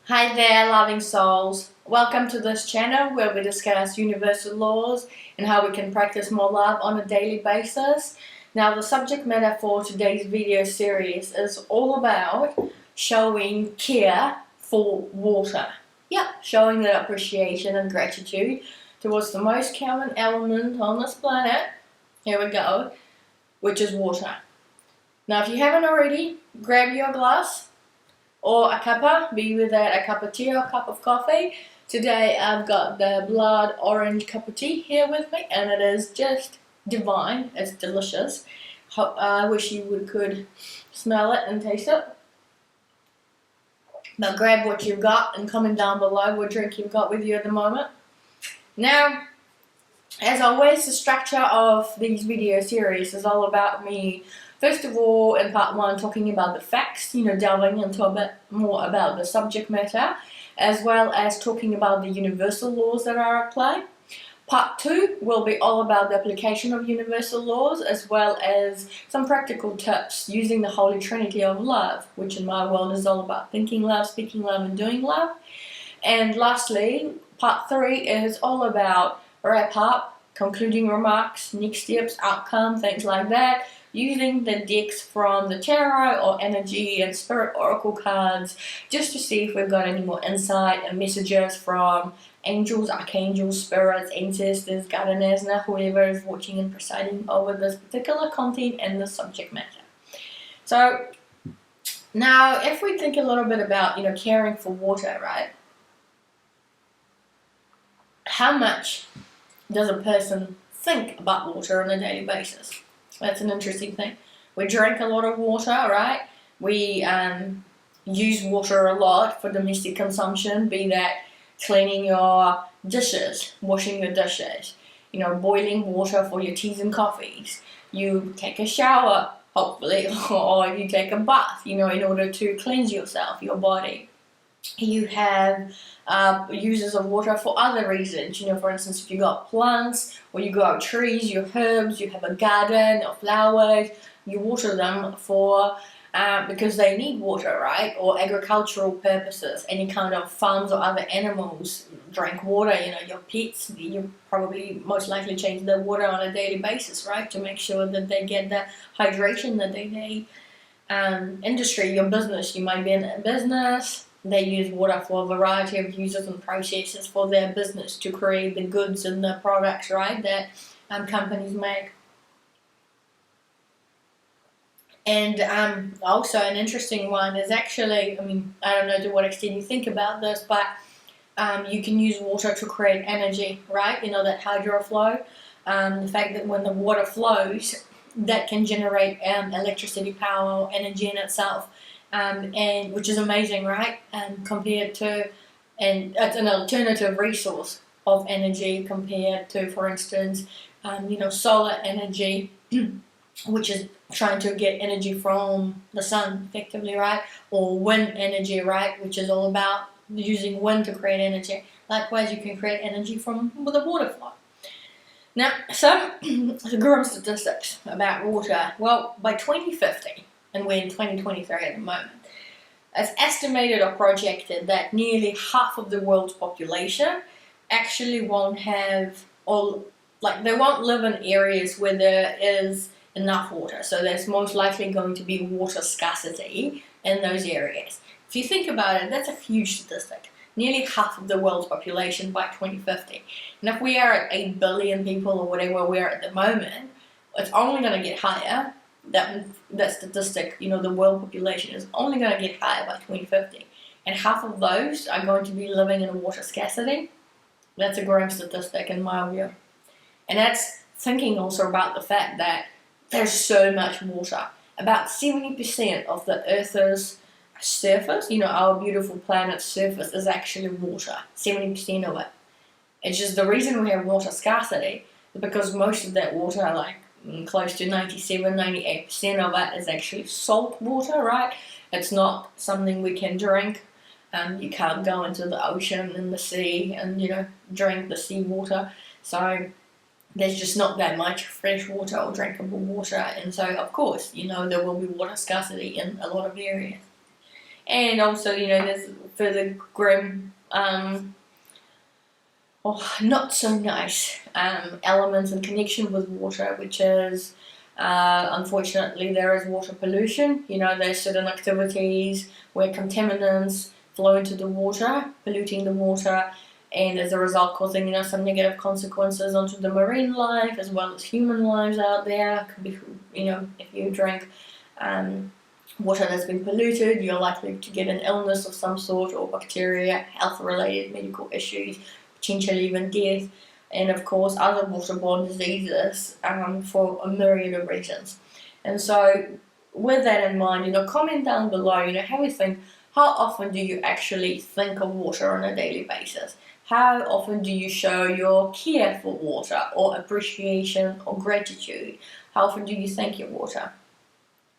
Hi there, loving souls. Welcome to this channel where we discuss universal laws and how we can practice more love on a daily basis. Now, the subject matter for today's video series is all about showing care for water. Yeah, showing that appreciation and gratitude towards the most common element on this planet. Here we go, which is water. Now, if you haven't already, grab your glass or a cuppa, be that a cup of tea or a cup of coffee. Today I've got the blood orange cup of tea here with me, and it is just divine. It's delicious. I wish you could smell it and taste it. Now grab what you've got and comment down below what drink you've got with you at the moment. Now, as always, the structure of these video series is all about me. First of all, in part one, talking about the facts, delving into a bit more about the subject matter, as well as talking about the universal laws that are at play. Part two will be all about the application of universal laws, as well as some practical tips using the Holy Trinity of love, which in my world is all about thinking love, speaking love, and doing love. And lastly, part three is all about wrap up, concluding remarks, next steps, outcome, things like that, using the decks from the tarot or energy and spirit oracle cards just to see if we've got any more insight and messages from angels, archangels, spirits, ancestors, gardeners, and whoever is watching and presiding over this particular content and the subject matter. So now if we think a little bit about caring for water, right? How much does a person think about water on a daily basis? That's an interesting thing. We drink a lot of water, right? We use water a lot for domestic consumption, be that cleaning your dishes, washing your dishes, boiling water for your teas and coffees. You take a shower, hopefully, or you take a bath, in order to cleanse yourself, your body. You have uses of water for other reasons. For instance, if you got plants or you got trees, your herbs, you have a garden or flowers, you water them for because they need water, right? Or agricultural purposes. Any kind of farms or other animals drink water. Your pets, you probably most likely change their water on a daily basis, right? To make sure that they get the hydration that they need. Industry, your business, you might be in a business. They use water for a variety of uses and processes for their business to create the goods and the products, right, that companies make. And also an interesting one is actually, I don't know to what extent you think about this, but you can use water to create energy, right? That hydro flow. The fact that when the water flows, that can generate electricity power or energy in itself. And which is amazing, right? Compared to, and it's an alternative resource of energy compared to, for instance, solar energy, which is trying to get energy from the sun, effectively, right? Or wind energy, right? Which is all about using wind to create energy. Likewise, you can create energy from the water flow. Now, some grim statistics about water. Well, by 2050, and we're in 2023 at the moment, it's estimated or projected that nearly half of the world's population actually won't have they won't live in areas where there is enough water. So there's most likely going to be water scarcity in those areas. If you think about it, that's a huge statistic. Nearly half of the world's population by 2050. And if we are at 8 billion people or whatever we are at the moment, it's only going to get higher. That statistic, the world population is only going to get higher by 2050. And half of those are going to be living in water scarcity. That's a grim statistic in my view. And that's thinking also about the fact that there's so much water. About 70% of the Earth's surface, our beautiful planet's surface, is actually water. 70% of it. It's just the reason we have water scarcity is because most of that water, close to 97-98% of it is actually salt water, right? It's not something we can drink. You can't go into the ocean and the sea and drink the seawater. So there's just not that much fresh water or drinkable water, and so of course there will be water scarcity in a lot of areas. And also, there's further grim, not so nice elements in connection with water, which is unfortunately there is water pollution. There's certain activities where contaminants flow into the water, polluting the water, and as a result causing some negative consequences onto the marine life as well as human lives out there. Could be, if you drink water that's been polluted, you're likely to get an illness of some sort, or bacteria, health-related medical issues, potentially even death, and of course other waterborne diseases for a myriad of reasons. And so with that in mind, comment down below, have a think, how often do you actually think of water on a daily basis? How often do you show your care for water, or appreciation, or gratitude? How often do you thank your water?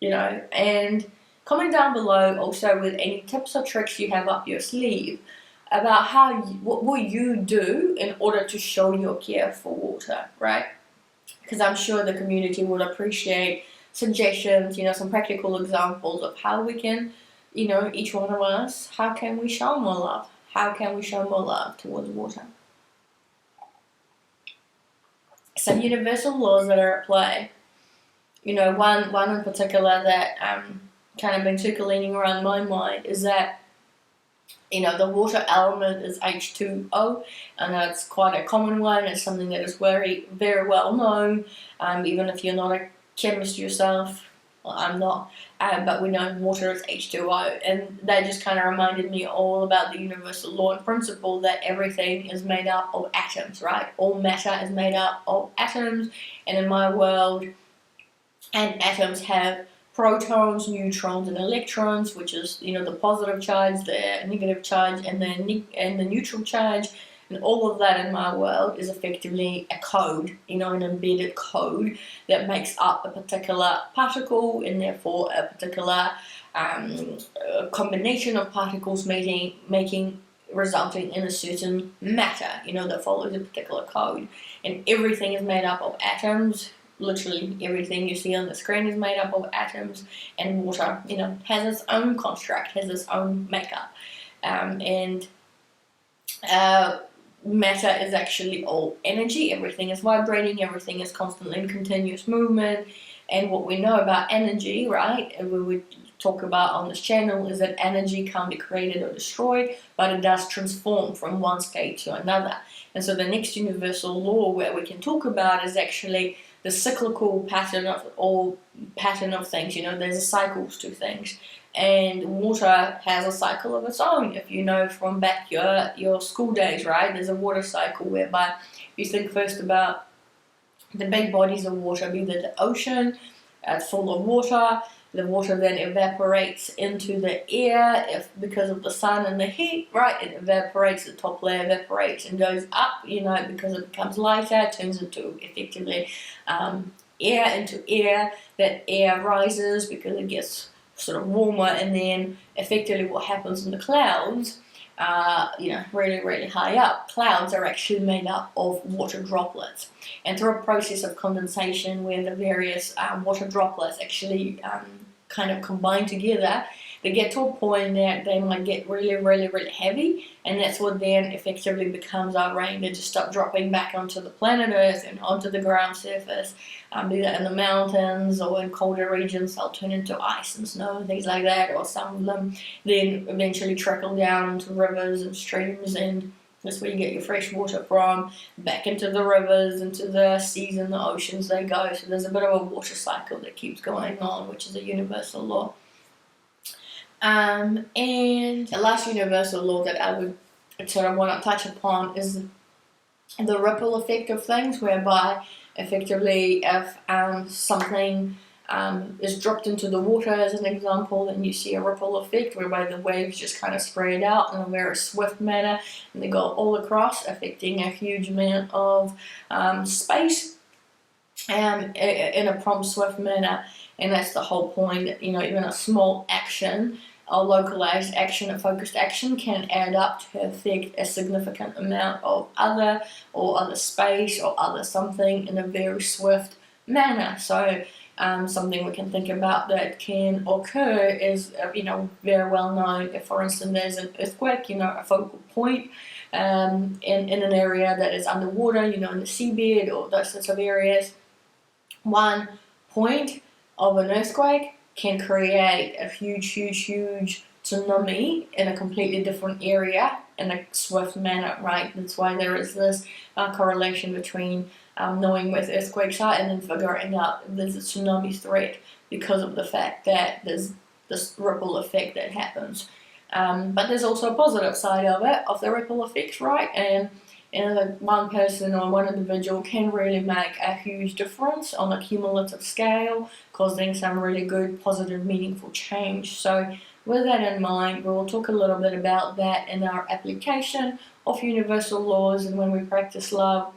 And comment down below also with any tips or tricks you have up your sleeve about what will you do in order to show your care for water, right? Because I'm sure the community would appreciate suggestions, some practical examples of how we can, each one of us, how can we show more love? How can we show more love towards water? Some universal laws that are at play. One in particular that kind of been circulating around my mind is that the water element is H2O, and it's quite a common one. It's something that is very, very well known, even if you're not a chemist yourself. Well, I'm not, but we know water is H2O, and that just kind of reminded me all about the universal law and principle that everything is made up of atoms, right? All matter is made up of atoms, and in my world, and atoms have protons, neutrons, and electrons, which is the positive charge, the negative charge, and the neutral charge, and all of that in my world is effectively a code, an embedded code that makes up a particular particle, and therefore a particular combination of particles resulting in a certain matter, that follows a particular code. And everything is made up of atoms. Literally everything you see on the screen is made up of atoms, and water, has its own construct, has its own makeup. And matter is actually all energy. Everything is vibrating, everything is constantly in continuous movement. And what we know about energy, right, and we would talk about on this channel, is that energy can't be created or destroyed, but it does transform from one state to another. And so the next universal law where we can talk about is actually the cyclical pattern of things. There's cycles to things, and water has a cycle of its own. If from back your school days, right, there's a water cycle whereby you think first about the big bodies of water, be that the ocean, it's full of water. The water then evaporates into the air because of the sun and the heat, right? It evaporates, the top layer evaporates and goes up, because it becomes lighter, it turns into effectively air into air. That air rises because it gets sort of warmer, and then effectively what happens in the clouds, really, really high up, clouds are actually made up of water droplets. And through a process of condensation where the various water droplets actually kind of combine together, they get to a point that they might get really, really, really heavy, and that's what then effectively becomes our rain. They just start dropping back onto the planet Earth and onto the ground surface, be that in the mountains or in colder regions. They'll turn into ice and snow and things like that, or some of them then eventually trickle down into rivers and streams, and that's where you get your fresh water from. Back into the rivers, into the seas and the oceans they go. So there's a bit of a water cycle that keeps going on, which is a universal law. And the last universal law that I would sort of want to touch upon is the ripple effect of things, whereby effectively if something is dropped into the water, as an example, and you see a ripple effect whereby the waves just kind of spread out in a very swift manner, and they go all across, affecting a huge amount of space in a prompt, swift manner. And that's the whole point. Even a small action, a localized action, a focused action can add up to affect a significant amount of other space or other something in a very swift manner. So Something we can think about that can occur is, very well known. If, for instance, there's an earthquake, a focal point in an area that is underwater, in the seabed or those sorts of areas, one point of an earthquake can create a huge tsunami in a completely different area in a swift manner, right? That's why there is this correlation between knowing where earthquakes are and then figuring out there's a tsunami threat, because of the fact that there's this ripple effect that happens. But there's also a positive side of the ripple effects, right? And one person or one individual can really make a huge difference on a cumulative scale, causing some really good, positive, meaningful change. So with that in mind, we'll talk a little bit about that in our application of universal laws and when we practice love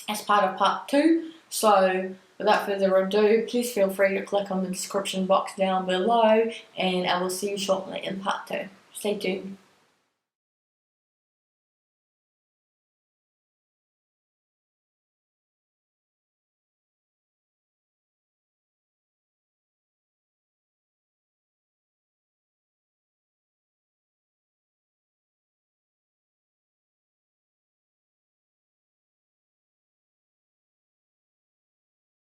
as part of part 2. So without further ado, please feel free to click on the description box down below, and I will see you shortly in part 2. Stay tuned.